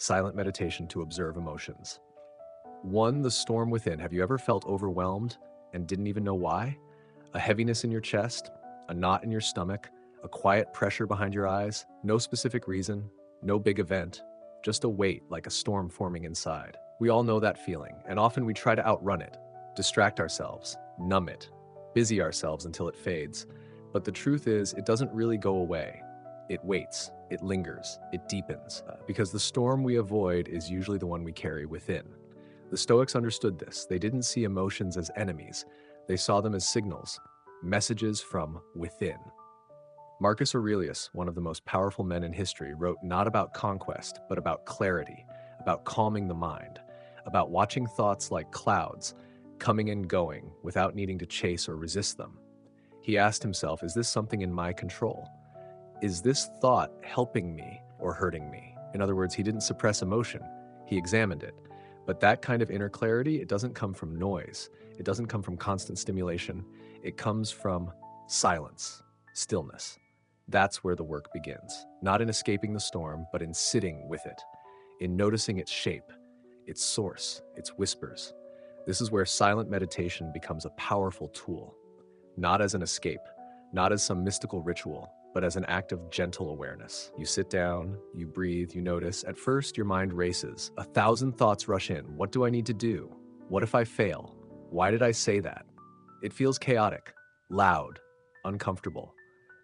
silent meditation to observe emotions. 1. The storm within. Have you ever felt overwhelmed and didn't even know why? A heaviness in your chest, a knot in your stomach, a quiet pressure behind your eyes, no specific reason, no big event, just a weight like a storm forming inside. We all know that feeling, and often we try to outrun it, distract ourselves, numb it, busy ourselves until it fades. But the truth is, it doesn't really go away. It waits, it lingers, it deepens, because the storm we avoid is usually the one we carry within. The Stoics understood this. They didn't see emotions as enemies. They saw them as signals, messages from within. Marcus Aurelius, one of the most powerful men in history, wrote not about conquest, but about clarity, about calming the mind, about watching thoughts like clouds, coming and going without needing to chase or resist them. He asked himself, is this something in my control? Is this thought helping me or hurting me? In other words, he didn't suppress emotion, he examined it. But that kind of inner clarity, it doesn't come from noise. It doesn't come from constant stimulation. It comes from silence, stillness. That's where the work begins. Not in escaping the storm, but in sitting with it, in noticing its shape, its source, its whispers. This is where silent meditation becomes a powerful tool, not as an escape, not as some mystical ritual, but as an act of gentle awareness. You sit down, you breathe, you notice. At first, your mind races. 1,000 thoughts rush in. What do I need to do? What if I fail? Why did I say that? It feels chaotic, loud, uncomfortable.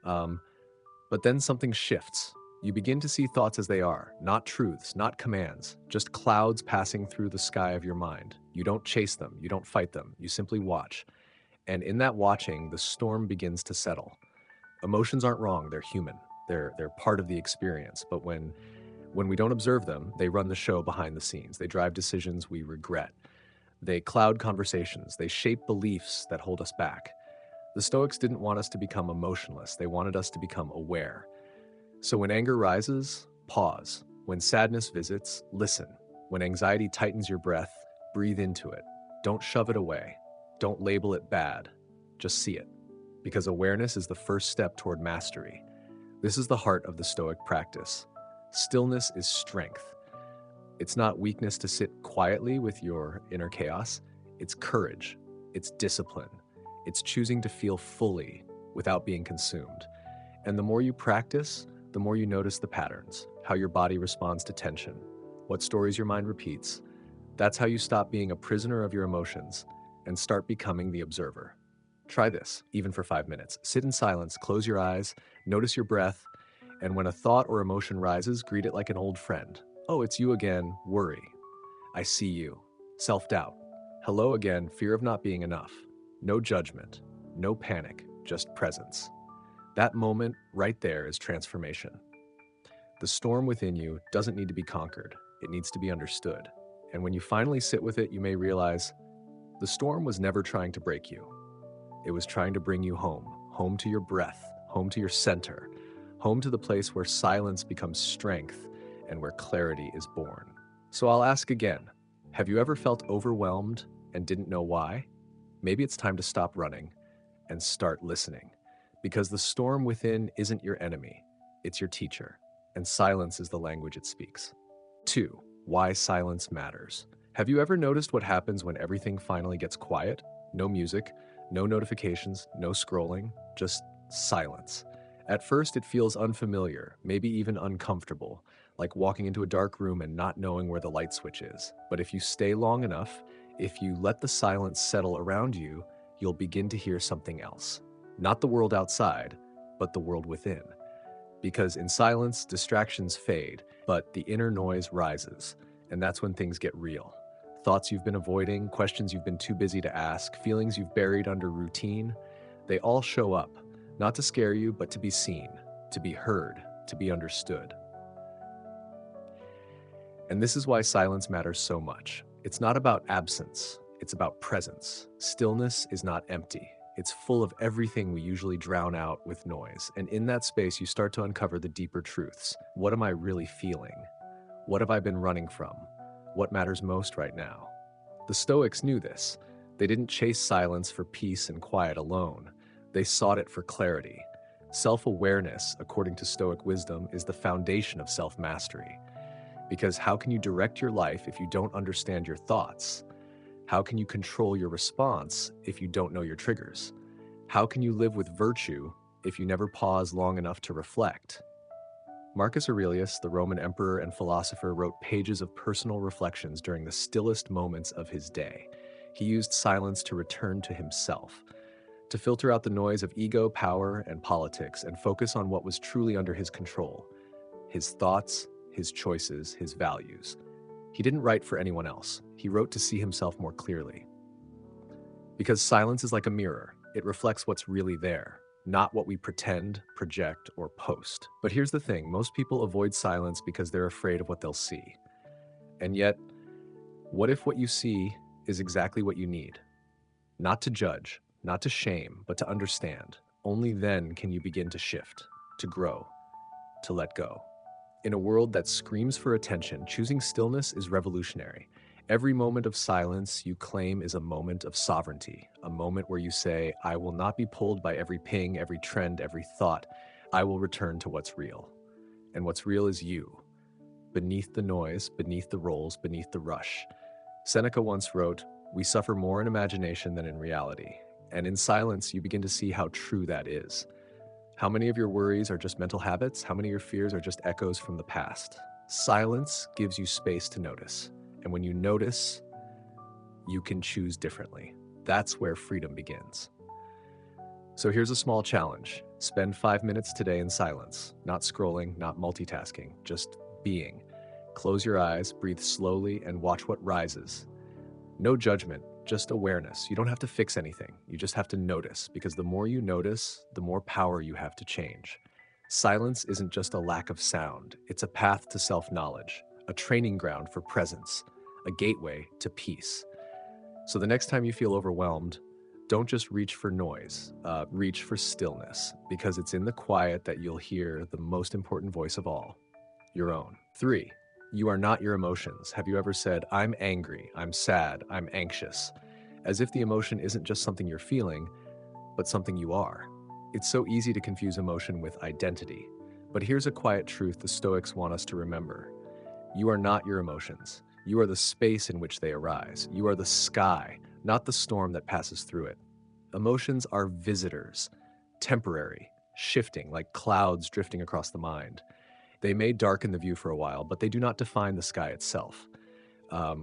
But then something shifts. You begin to see thoughts as they are, not truths, not commands, just clouds passing through the sky of your mind. You don't chase them, you don't fight them, you simply watch. And in that watching, the storm begins to settle. Emotions aren't wrong, they're human. They're part of the experience. But when we don't observe them, they run the show behind the scenes. They drive decisions we regret. They cloud conversations. They shape beliefs that hold us back. The Stoics didn't want us to become emotionless. They wanted us to become aware. So when anger rises, pause. When sadness visits, listen. When anxiety tightens your breath, breathe into it. Don't shove it away. Don't label it bad. Just see it. Because awareness is the first step toward mastery. This is the heart of the Stoic practice. Stillness is strength. It's not weakness to sit quietly with your inner chaos. It's courage. It's discipline. It's choosing to feel fully without being consumed. And the more you practice, the more you notice the patterns, how your body responds to tension, what stories your mind repeats. That's how you stop being a prisoner of your emotions and start becoming the observer. Try this, even for 5 minutes. Sit in silence, close your eyes, notice your breath, and when a thought or emotion rises, greet it like an old friend. Oh, it's you again, worry. I see you. Self-doubt. Hello again, fear of not being enough. No judgment, no panic, just presence. That moment right there is transformation. The storm within you doesn't need to be conquered. It needs to be understood. And when you finally sit with it, you may realize the storm was never trying to break you. It was trying to bring you home, home to your breath, home to your center, home to the place where silence becomes strength and where clarity is born. So I'll ask again, have you ever felt overwhelmed and didn't know why? Maybe it's time to stop running and start listening, because the storm within isn't your enemy, it's your teacher, and silence is the language it speaks. 2. Why silence matters. Have you ever noticed what happens when everything finally gets quiet? No music, no notifications, no scrolling, just silence. At first, it feels unfamiliar, maybe even uncomfortable, like walking into a dark room and not knowing where the light switch is. But if you stay long enough, if you let the silence settle around you, you'll begin to hear something else. Not the world outside, but the world within. Because in silence, distractions fade, but the inner noise rises, and that's when things get real. Thoughts you've been avoiding, questions you've been too busy to ask, feelings you've buried under routine, they all show up, not to scare you, but to be seen, to be heard, to be understood. And this is why silence matters so much. It's not about absence, it's about presence. Stillness is not empty. It's full of everything we usually drown out with noise. And in that space, you start to uncover the deeper truths. What am I really feeling? What have I been running from? What matters most right now? The Stoics knew this. They didn't chase silence for peace and quiet alone. They sought it for clarity. Self-awareness, according to Stoic wisdom, is the foundation of self-mastery. Because how can you direct your life if you don't understand your thoughts? How can you control your response if you don't know your triggers? How can you live with virtue if you never pause long enough to reflect? Marcus Aurelius, the Roman emperor and philosopher, wrote pages of personal reflections during the stillest moments of his day. He used silence to return to himself, to filter out the noise of ego, power, and politics, and focus on what was truly under his control: his thoughts, his choices, his values. He didn't write for anyone else. He wrote to see himself more clearly. Because silence is like a mirror. It reflects what's really there, not what we pretend, project, or post. But here's the thing: most people avoid silence because they're afraid of what they'll see. And yet, what if what you see is exactly what you need? Not to judge, not to shame, but to understand. Only then can you begin to shift, to grow, to let go. In a world that screams for attention, choosing stillness is revolutionary. Every moment of silence you claim is a moment of sovereignty, a moment where you say, I will not be pulled by every ping, every trend, every thought. I will return to what's real. And what's real is you, beneath the noise, beneath the roles, beneath the rush. Seneca once wrote, "We suffer more in imagination than in reality." And in silence, you begin to see how true that is. How many of your worries are just mental habits? How many of your fears are just echoes from the past? Silence gives you space to notice. And when you notice, you can choose differently. That's where freedom begins. So here's a small challenge. Spend 5 minutes today in silence, not scrolling, not multitasking, just being. Close your eyes, breathe slowly, and watch what rises. No judgment, just awareness. You don't have to fix anything. You just have to notice, because the more you notice, the more power you have to change. Silence isn't just a lack of sound. It's a path to self-knowledge, a training ground for presence, a gateway to peace. So the next time you feel overwhelmed, don't just reach for noise, reach for stillness, because it's in the quiet that you'll hear the most important voice of all, your own. 3. You are not your emotions. Have you ever said, I'm angry, I'm sad, I'm anxious, as if the emotion isn't just something you're feeling, but something you are? It's so easy to confuse emotion with identity. But here's a quiet truth the Stoics want us to remember. You are not your emotions. You are the space in which they arise. You are the sky, not the storm that passes through it. Emotions are visitors, temporary, shifting like clouds drifting across the mind. They may darken the view for a while, but they do not define the sky itself.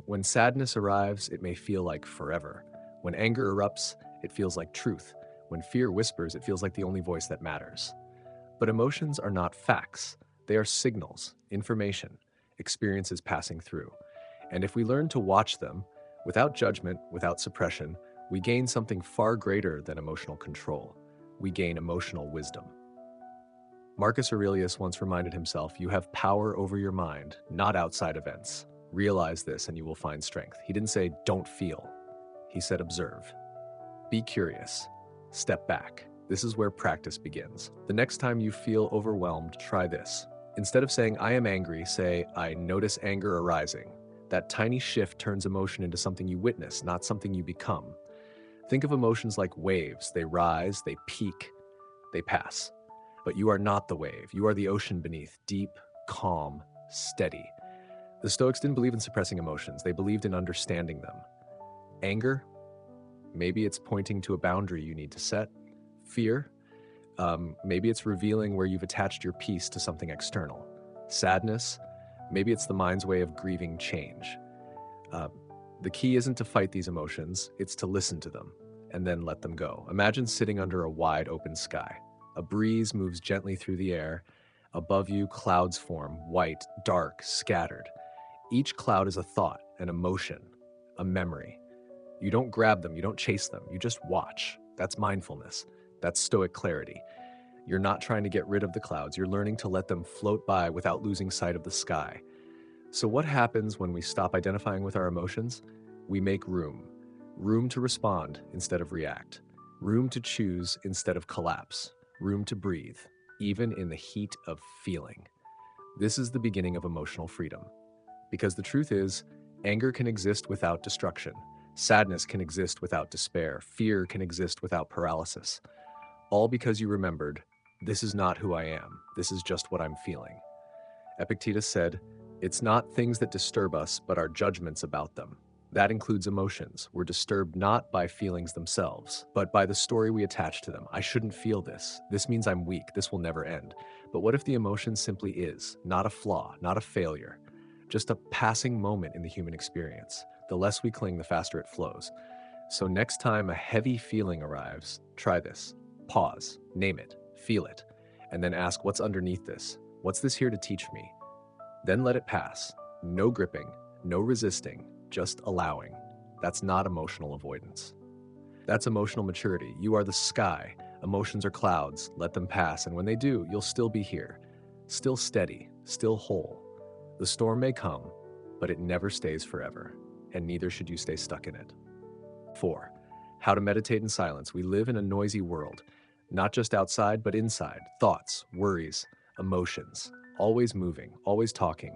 When sadness arrives, it may feel like forever. When anger erupts, it feels like truth. When fear whispers, it feels like the only voice that matters. But emotions are not facts. They are signals, information, experiences passing through. And if we learn to watch them, without judgment, without suppression, we gain something far greater than emotional control. We gain emotional wisdom. Marcus Aurelius once reminded himself, you have power over your mind, not outside events. Realize this and you will find strength. He didn't say, don't feel. He said, observe. Be curious. Step back. This is where practice begins. The next time you feel overwhelmed, try this. Instead of saying, I am angry, say, I notice anger arising. That tiny shift turns emotion into something you witness, not something you become. Think of emotions like waves. They rise, they peak, they pass. But you are not the wave. You are the ocean beneath, deep, calm, steady. The Stoics didn't believe in suppressing emotions. They believed in understanding them. Anger, maybe it's pointing to a boundary you need to set. Fear, maybe it's revealing where you've attached your peace to something external. Sadness, maybe it's the mind's way of grieving change. The key isn't to fight these emotions, it's to listen to them and then let them go. Imagine sitting under a wide open sky. A breeze moves gently through the air. Above you, clouds form, white, dark, scattered. Each cloud is a thought, an emotion, a memory. You don't grab them, you don't chase them, you just watch. That's mindfulness. That's stoic clarity. You're not trying to get rid of the clouds, you're learning to let them float by without losing sight of the sky. So what happens when we stop identifying with our emotions? We make room. Room to respond instead of react. Room to choose instead of collapse. Room to breathe, even in the heat of feeling. This is the beginning of emotional freedom. Because the truth is, anger can exist without destruction. Sadness can exist without despair. Fear can exist without paralysis. All because you remembered, this is not who I am. This is just what I'm feeling. Epictetus said, It's not things that disturb us, but our judgments about them. That includes emotions. We're disturbed not by feelings themselves, but by the story we attach to them. I shouldn't feel this. This means I'm weak. This will never end. But what if the emotion simply is, not a flaw, not a failure, just a passing moment in the human experience? The less we cling, the faster it flows. So next time a heavy feeling arrives, try this. Pause, name it, feel it, and then ask, what's underneath this? What's this here to teach me? Then let it pass. No gripping, no resisting, just allowing. That's not emotional avoidance. That's emotional maturity. You are the sky. Emotions are clouds. Let them pass, and when they do, you'll still be here. Still steady, still whole. The storm may come, but it never stays forever, and neither should you stay stuck in it. 4. How to meditate in silence. We live in a noisy world, not just outside, but inside. Thoughts, worries, emotions, always moving, always talking.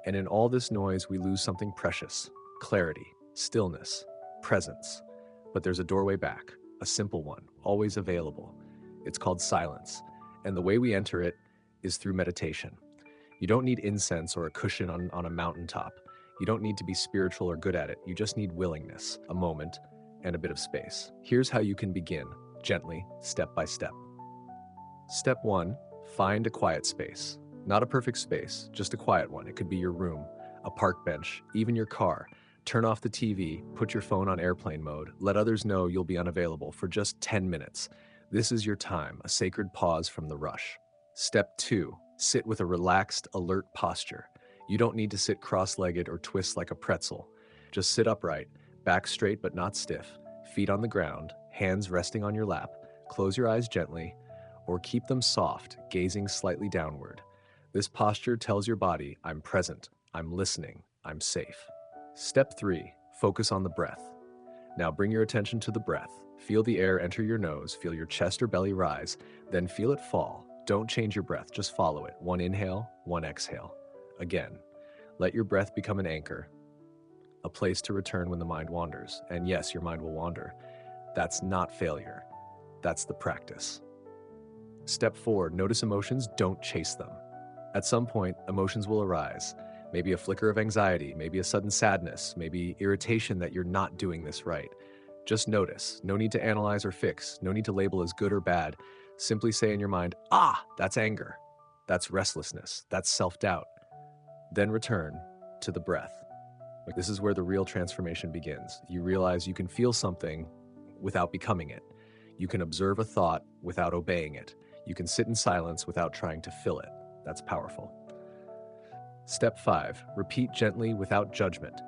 And in all this noise, we lose something precious: clarity, stillness, presence. But there's a doorway back, a simple one, always available. It's called silence. And the way we enter it is through meditation. You don't need incense or a cushion on a mountaintop. You don't need to be spiritual or good at it. You just need willingness, a moment, and a bit of space. Here's how you can begin, gently, step by step. Step 1, find a quiet space. Not a perfect space, just a quiet one. It could be your room, a park bench, even your car. Turn off the TV, put your phone on airplane mode, let others know you'll be unavailable for just 10 minutes. This is your time, a sacred pause from the rush. Step 2, sit with a relaxed, alert posture. You don't need to sit cross-legged or twist like a pretzel. Just sit upright, back straight but not stiff, feet on the ground, hands resting on your lap. Close your eyes gently, or keep them soft, gazing slightly downward. This posture tells your body, I'm present, I'm listening, I'm safe. Step 3, focus on the breath. Now bring your attention to the breath. Feel the air enter your nose, feel your chest or belly rise, then feel it fall. Don't change your breath, just follow it. One inhale, one exhale. Again, let your breath become an anchor, a place to return when the mind wanders. And yes, your mind will wander. That's not failure. That's the practice. Step 4, notice emotions, don't chase them. At some point, emotions will arise. Maybe a flicker of anxiety, maybe a sudden sadness, maybe irritation that you're not doing this right. Just notice. No need to analyze or fix. No need to label as good or bad. Simply say in your mind, that's anger. That's restlessness. That's self-doubt. Then return to the breath. This is where the real transformation begins. You realize you can feel something without becoming it. You can observe a thought without obeying it. You can sit in silence without trying to fill it. That's powerful. Step 5, repeat gently without judgment.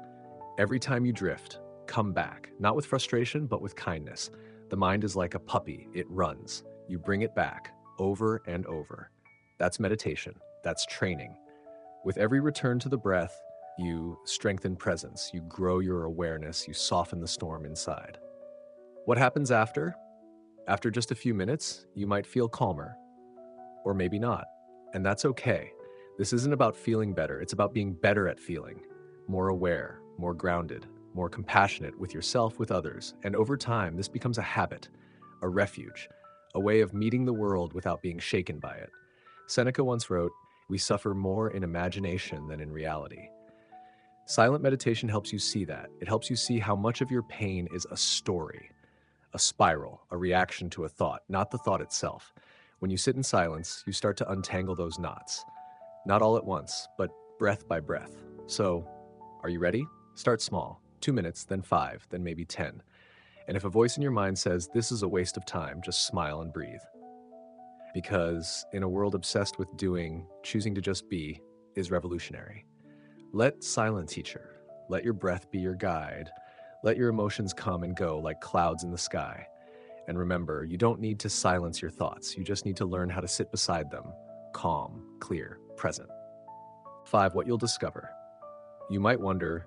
Every time you drift, come back, not with frustration, but with kindness. The mind is like a puppy, it runs. You bring it back, over and over. That's meditation, that's training. With every return to the breath, you strengthen presence, you grow your awareness, you soften the storm inside. What happens after? After just a few minutes, you might feel calmer, or maybe not, and that's okay. This isn't about feeling better, it's about being better at feeling, more aware, more grounded, more compassionate with yourself, with others, and over time, this becomes a habit, a refuge, a way of meeting the world without being shaken by it. Seneca once wrote, "We suffer more in imagination than in reality." Silent meditation helps you see that. It helps you see how much of your pain is a story, a spiral, a reaction to a thought, not the thought itself. When you sit in silence, you start to untangle those knots. Not all at once, but breath by breath. So, are you ready? Start small, 2 minutes, then 5, then maybe 10. And if a voice in your mind says, this is a waste of time, just smile and breathe. Because in a world obsessed with doing, choosing to just be is revolutionary. Let silent teacher, let your breath be your guide. Let your emotions come and go like clouds in the sky. And remember, you don't need to silence your thoughts. You just need to learn how to sit beside them, calm, clear, present. 5, what you'll discover. You might wonder,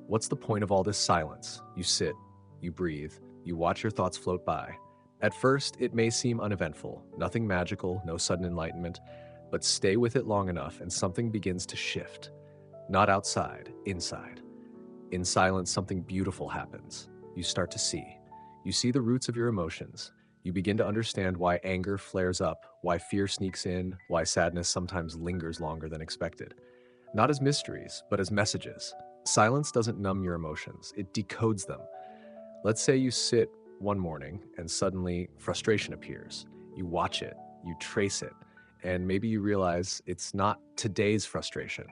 what's the point of all this silence? You sit, you breathe, you watch your thoughts float by. At first, it may seem uneventful, nothing magical, no sudden enlightenment, but stay with it long enough and something begins to shift. Not outside, inside. In silence, something beautiful happens. You start to see. You see the roots of your emotions. You begin to understand why anger flares up, why fear sneaks in, why sadness sometimes lingers longer than expected. not as mysteries, but as messages. Silence doesn't numb your emotions, it decodes them. Let's say you sit one morning and suddenly frustration appears. You watch it, you trace it, and maybe you realize it's not today's frustration.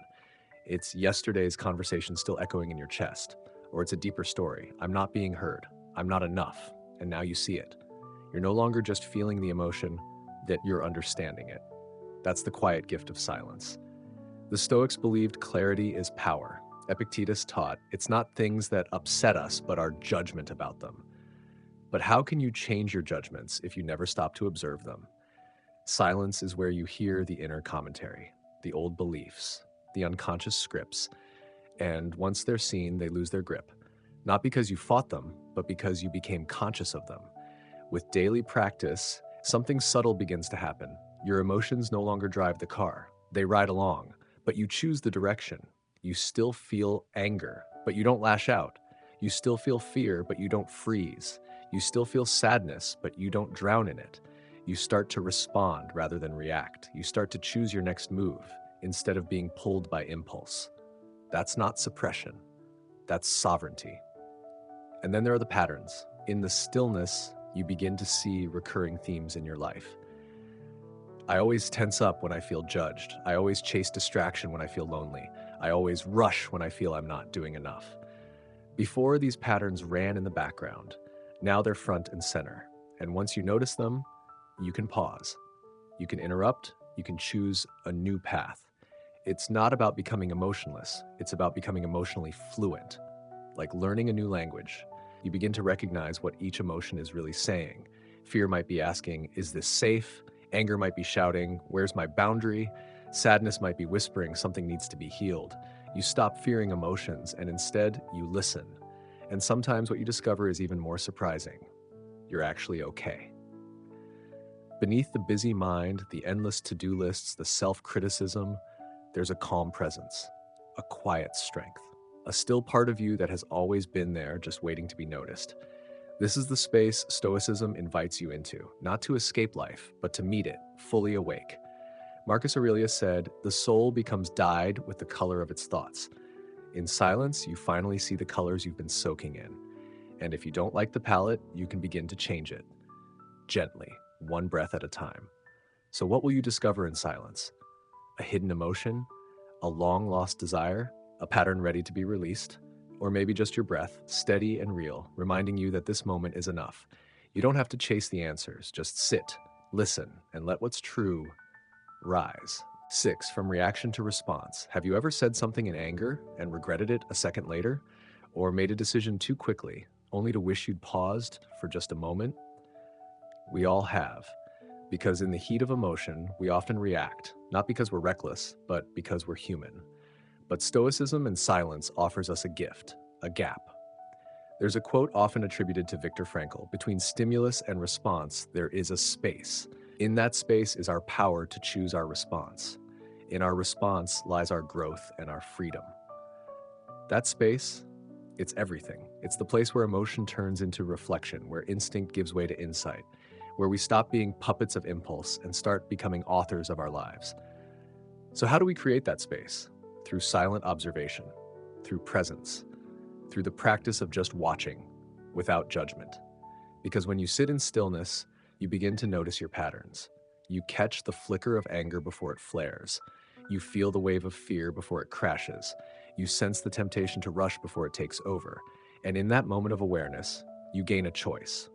It's yesterday's conversation still echoing in your chest. Or it's a deeper story. I'm not being heard. I'm not enough. And now you see it. You're no longer just feeling the emotion, that you're understanding it. That's the quiet gift of silence. The Stoics believed clarity is power. Epictetus taught it's not things that upset us, but our judgment about them. But how can you change your judgments if you never stop to observe them? Silence is where you hear the inner commentary, the old beliefs, the unconscious scripts, and once they're seen, they lose their grip. Not because you fought them, but because you became conscious of them. With daily practice, something subtle begins to happen. Your emotions no longer drive the car. They ride along, but you choose the direction. You still feel anger, but you don't lash out. You still feel fear, but you don't freeze. You still feel sadness, but you don't drown in it. You start to respond rather than react. You start to choose your next move instead of being pulled by impulse. That's not suppression. That's sovereignty. And then there are the patterns. In the stillness, you begin to see recurring themes in your life. I always tense up when I feel judged. I always chase distraction when I feel lonely. I always rush when I feel I'm not doing enough. Before, these patterns ran in the background. Now they're front and center. And once you notice them, you can pause. You can interrupt. You can choose a new path. It's not about becoming emotionless. It's about becoming emotionally fluent. Like learning a new language. You begin to recognize what each emotion is really saying. Fear might be asking, is this safe? Anger might be shouting, where's my boundary? Sadness might be whispering, something needs to be healed. You stop fearing emotions and instead you listen. And sometimes what you discover is even more surprising. You're actually okay. Beneath the busy mind, the endless to-do lists, the self-criticism, there's a calm presence, a quiet strength, a still part of you that has always been there, just waiting to be noticed. This is the space Stoicism invites you into, not to escape life, but to meet it, fully awake. Marcus Aurelius said, "The soul becomes dyed with the color of its thoughts." In silence, you finally see the colors you've been soaking in. And if you don't like the palette, you can begin to change it. Gently, one breath at a time. So what will you discover in silence? A hidden emotion? A long-lost desire? A pattern ready to be released? Or maybe just your breath, steady and real, reminding you that this moment is enough. You don't have to chase the answers, just sit, listen, and let what's true rise. 6. From reaction to response. Have you ever said something in anger and regretted it a second later? Or made a decision too quickly, only to wish you'd paused for just a moment? We all have. Because in the heat of emotion, we often react, not because we're reckless, but because we're human. But Stoicism and silence offers us a gift, a gap. There's a quote often attributed to Viktor Frankl: between stimulus and response, there is a space. In that space is our power to choose our response. In our response lies our growth and our freedom. That space, it's everything. It's the place where emotion turns into reflection, where instinct gives way to insight, where we stop being puppets of impulse and start becoming authors of our lives. So how do we create that space? Through silent observation, through presence, through the practice of just watching, without judgment. Because when you sit in stillness, you begin to notice your patterns. You catch the flicker of anger before it flares. You feel the wave of fear before it crashes. You sense the temptation to rush before it takes over. And in that moment of awareness, you gain a choice.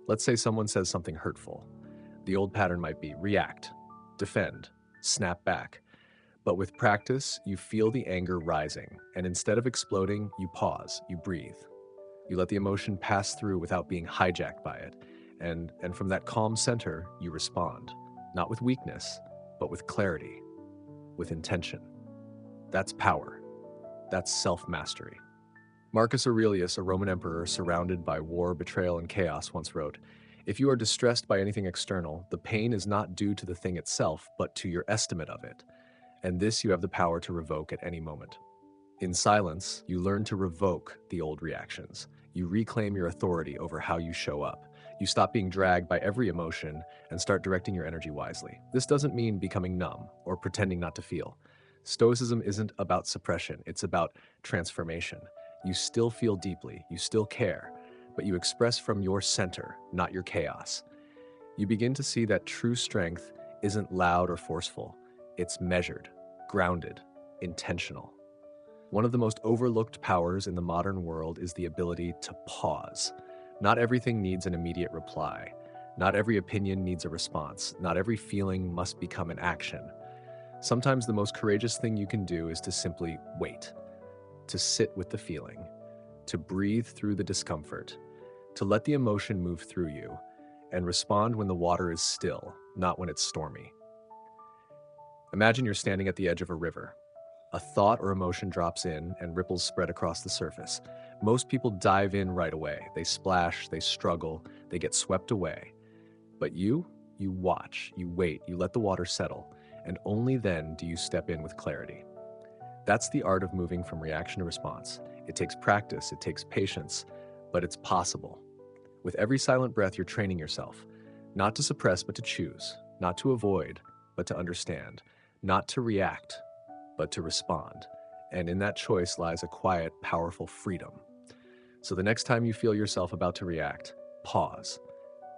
Let's say someone says something hurtful. The old pattern might be react, defend, snap back. But with practice, you feel the anger rising, and instead of exploding, you pause, you breathe. You let the emotion pass through without being hijacked by it. And from that calm center, you respond, not with weakness, but with clarity, with intention. That's power. That's self-mastery. Marcus Aurelius, a Roman emperor surrounded by war, betrayal, and chaos, once wrote, "If you are distressed by anything external, the pain is not due to the thing itself, but to your estimate of it. And this you have the power to revoke at any moment." In silence, you learn to revoke the old reactions. You reclaim your authority over how you show up. You stop being dragged by every emotion and start directing your energy wisely. This doesn't mean becoming numb or pretending not to feel. Stoicism isn't about suppression, it's about transformation. You still feel deeply, you still care, but you express from your center, not your chaos. You begin to see that true strength isn't loud or forceful, it's measured, grounded, intentional. One of the most overlooked powers in the modern world is the ability to pause. Not everything needs an immediate reply. Not every opinion needs a response. Not every feeling must become an action. Sometimes the most courageous thing you can do is to simply wait, to sit with the feeling, to breathe through the discomfort, to let the emotion move through you, and respond when the water is still, not when it's stormy. Imagine you're standing at the edge of a river. A thought or emotion drops in and ripples spread across the surface. Most people dive in right away. They splash, they struggle, they get swept away. But you watch, you wait, you let the water settle, and only then do you step in with clarity. That's the art of moving from reaction to response. It takes practice, it takes patience, but it's possible. With every silent breath, you're training yourself, not to suppress, but to choose, not to avoid, but to understand, not to react, but to respond. And in that choice lies a quiet, powerful freedom. So the next time you feel yourself about to react, pause,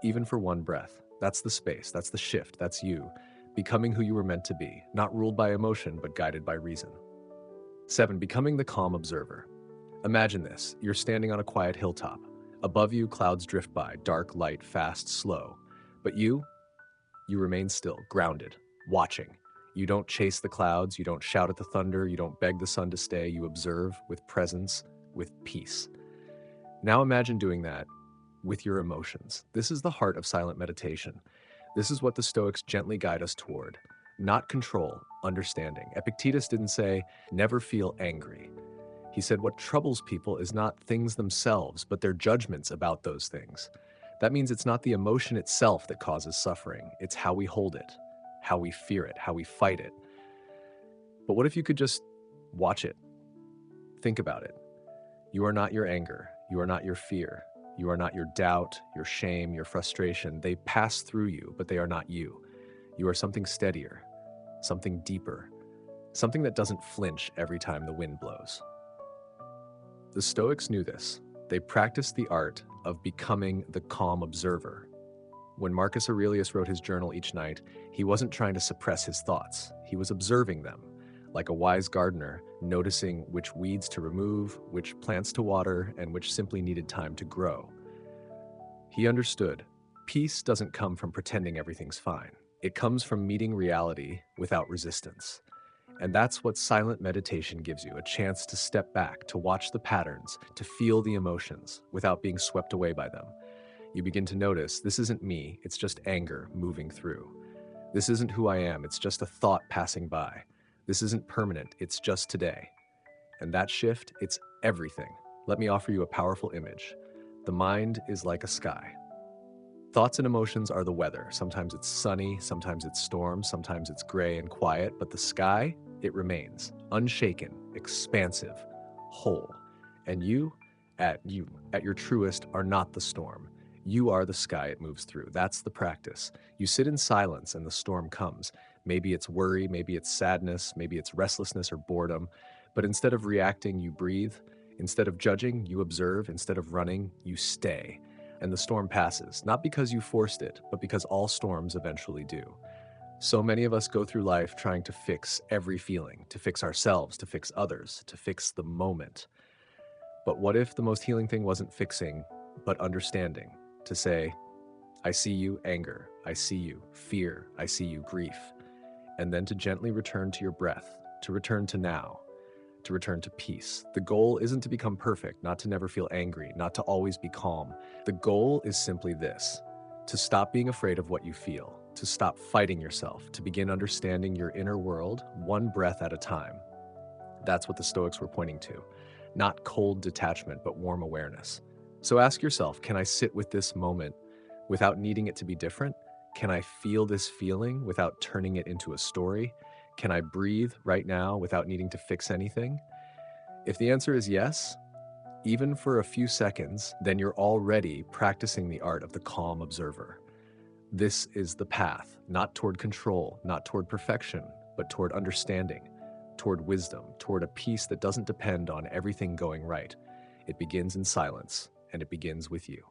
even for one breath. That's the space, that's the shift, that's you, becoming who you were meant to be, not ruled by emotion, but guided by reason. 7. Becoming the calm observer. Imagine this, you're standing on a quiet hilltop. Above you, clouds drift by, dark, light, fast, slow. But you remain still, grounded, watching. You don't chase the clouds, you don't shout at the thunder, you don't beg the sun to stay, you observe with presence, with peace. Now imagine doing that with your emotions. This is the heart of silent meditation. This is what the Stoics gently guide us toward. Not control, understanding. Epictetus didn't say, never feel angry. He said what troubles people is not things themselves, but their judgments about those things. That means it's not the emotion itself that causes suffering, it's how we hold it, how we fear it, how we fight it. But what if you could just watch it? Think about it. You are not your anger, you are not your fear, you are not your doubt, your shame, your frustration. They pass through you, but they are not you. You are something steadier, something deeper, something that doesn't flinch every time the wind blows. The Stoics knew this. They practiced the art of becoming the calm observer. When Marcus Aurelius wrote his journal each night, he wasn't trying to suppress his thoughts. He was observing them, like a wise gardener, noticing which weeds to remove, which plants to water, and which simply needed time to grow. He understood, peace doesn't come from pretending everything's fine. It comes from meeting reality without resistance. And that's what silent meditation gives you, a chance to step back, to watch the patterns, to feel the emotions without being swept away by them. You begin to notice, this isn't me, it's just anger moving through. This isn't who I am, it's just a thought passing by. This isn't permanent, it's just today. And that shift, it's everything. Let me offer you a powerful image. The mind is like a sky. Thoughts and emotions are the weather. Sometimes it's sunny, sometimes it's storm, sometimes it's gray and quiet, but the sky, it remains unshaken, expansive, whole. And you, at your truest, are not the storm. You are the sky it moves through. That's the practice. You sit in silence and the storm comes. Maybe it's worry, maybe it's sadness, maybe it's restlessness or boredom. But instead of reacting, you breathe. Instead of judging, you observe. Instead of running, you stay. And the storm passes, not because you forced it, but because all storms eventually do. So many of us go through life trying to fix every feeling, to fix ourselves, to fix others, to fix the moment. But what if the most healing thing wasn't fixing, but understanding? To say, I see you, anger. I see you, fear. I see you, grief. And then to gently return to your breath, to return to now, to return to peace. The goal isn't to become perfect, not to never feel angry, not to always be calm. The goal is simply this, to stop being afraid of what you feel, to stop fighting yourself, to begin understanding your inner world one breath at a time. That's what the Stoics were pointing to. Not cold detachment, but warm awareness. So ask yourself, can I sit with this moment without needing it to be different? Can I feel this feeling without turning it into a story? Can I breathe right now without needing to fix anything? If the answer is yes, even for a few seconds, then you're already practicing the art of the calm observer. This is the path, not toward control, not toward perfection, but toward understanding, toward wisdom, toward a peace that doesn't depend on everything going right. It begins in silence, and it begins with you.